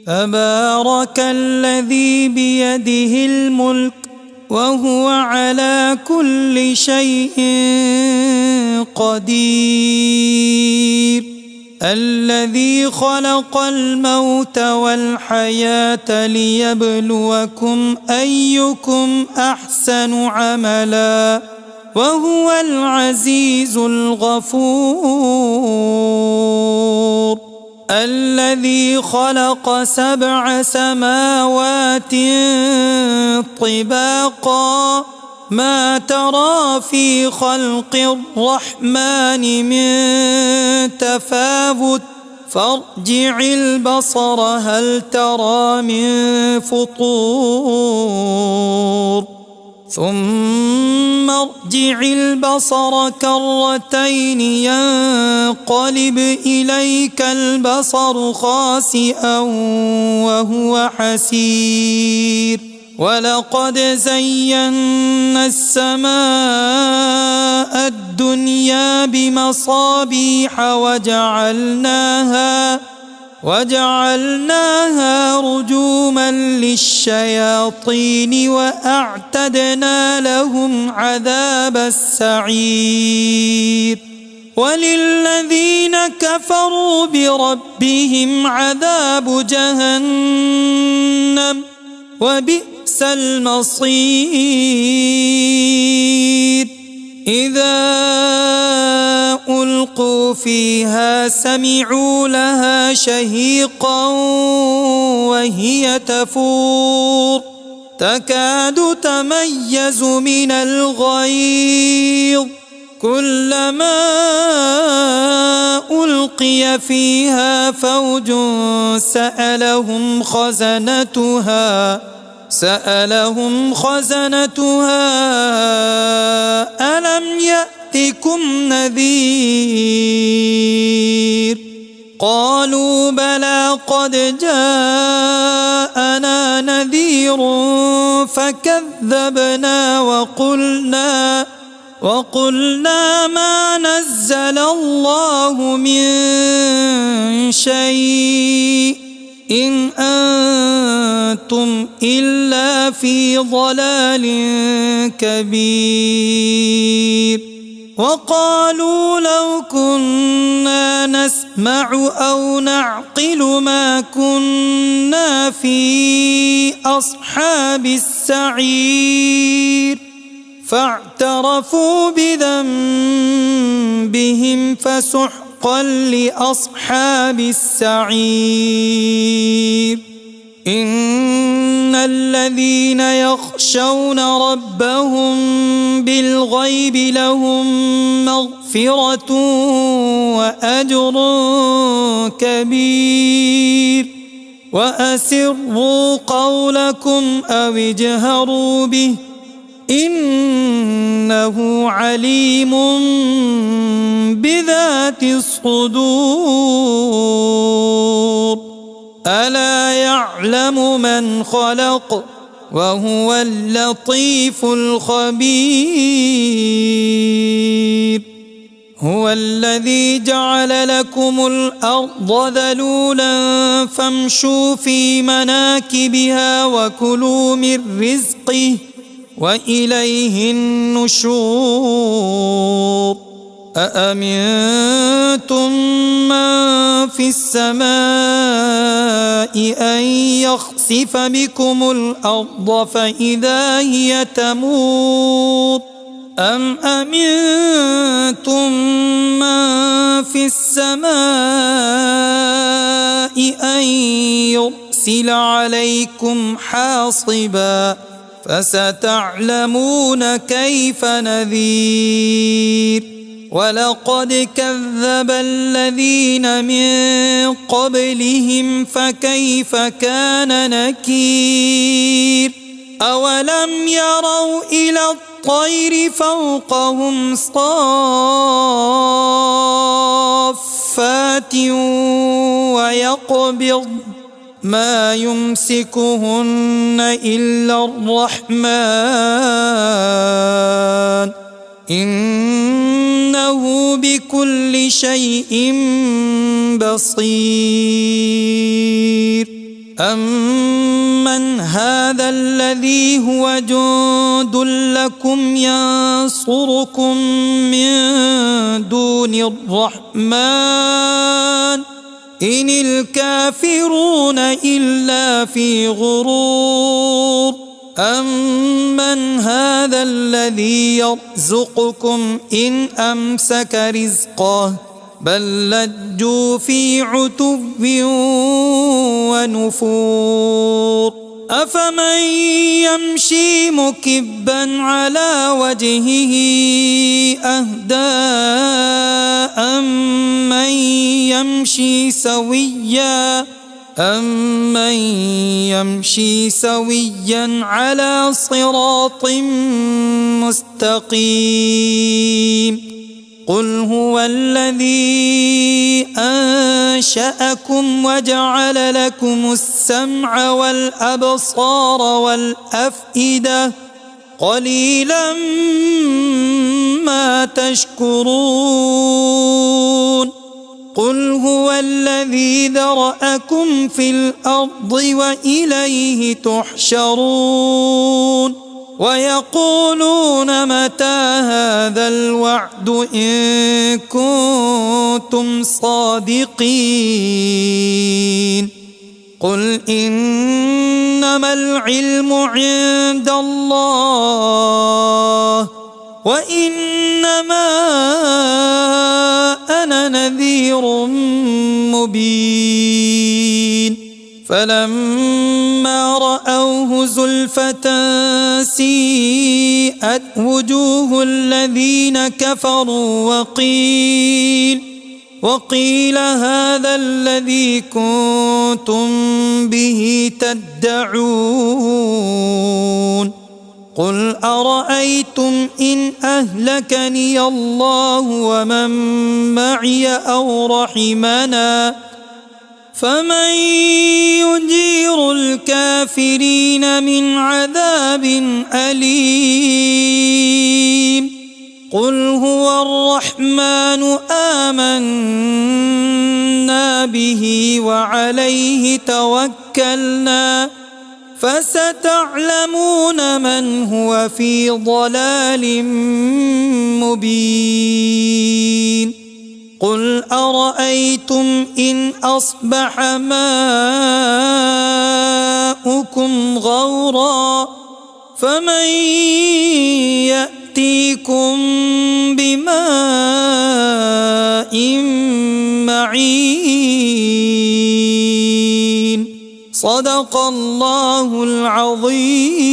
تبارك الذي بيده الملك وهو على كل شيء قدير. الذي خلق الموت والحياة ليبلوكم أيكم أحسن عملا وهو العزيز الغفور. الذي خلق 7 سماوات طباقا ما ترى في خلق الرحمن من تفاوت فارجع البصر هل ترى من فطور ثم ارجع البصر كرتين ينقلب إليك البصر خاسئا وهو حسير. ولقد زينا السماء الدنيا بمصابيح وجعلناها رجوما للشياطين وأعتدنا لهم عذاب السعير. وللذين كفروا بربهم عذاب جهنم وبئس المصير. إذا ألقوا فيها سمعوا لها شهيقا وهي تفور تكاد تميز من الغيظ كلما ألقي فيها فوج سألهم خزنتها ألم يأتكم نذير قالوا بلى قد جاءنا نذير فكذبنا وقلنا ما نزل الله من شيء إن أنتم إلا في ضلال كبير. وقالوا لو كنا نسمع أو نعقل ما كنا في أصحاب السعير فاعترفوا بذنبهم فسحقا لأصحاب السعير. إن الذين يخشون ربهم بالغيب لهم مغفرة وأجر كبير. وأسروا قولكم أو اجهروا به إنه عليم بذات الصدور. ألا يعلم من خلق وهو اللطيف الخبير. هو الذي جعل لكم الأرض ذلولا فامشوا في مناكبها وكلوا من رزقه وإليه النشور. أأمنتم من في السماء أن يخسف بكم الأرض فإذا هي تمور أم أمنتم من في السماء أن يرسل عليكم حاصبا فستعلمون كيف نذير. ولقد كذب الذين من قبلهم فكيف كان نكير. أولم يروا إلى الطير فوقهم صافات ويقبض ما يمسكهن إلا الرحمن إنه بكل شيء بصير. أمن هذا الذي هو جند لكم ينصركم من دون الرحمن إن الكافرون إلا في غرور أمن هذا الذي يرزقكم إن أمسك رزقه بل لجوا في عتو ونفور أفمن يمشي مكبا على وجهه أهدى أمن يمشي سويا على صراط مستقيم قل هو الذي أنشأكم وجعل لكم السمع والأبصار والأفئدة قليلا ما تشكرون قل هو الذي ذرأكم في الأرض وإليه تحشرون ويقولون متى هذا الوعد إن كنتم صادقين قل إنما العلم عند الله وإنما أنا نذير مبين فلما رأوه زلفة سيئت وجوه الذين كفروا وقيل هذا الذي كنتم به تدعون قل أرأيتم إن أهلكني الله ومن معي أو رحمنا فمن يجير الكافرين من عذاب أليم قل هو الرحمن آمنا به وعليه توكلنا فستعلمون من هو في ضلال مبين قل أرأيتم إن أصبح ماؤكم غورا فمن يأتيكم بماء معين صدق الله العظيم.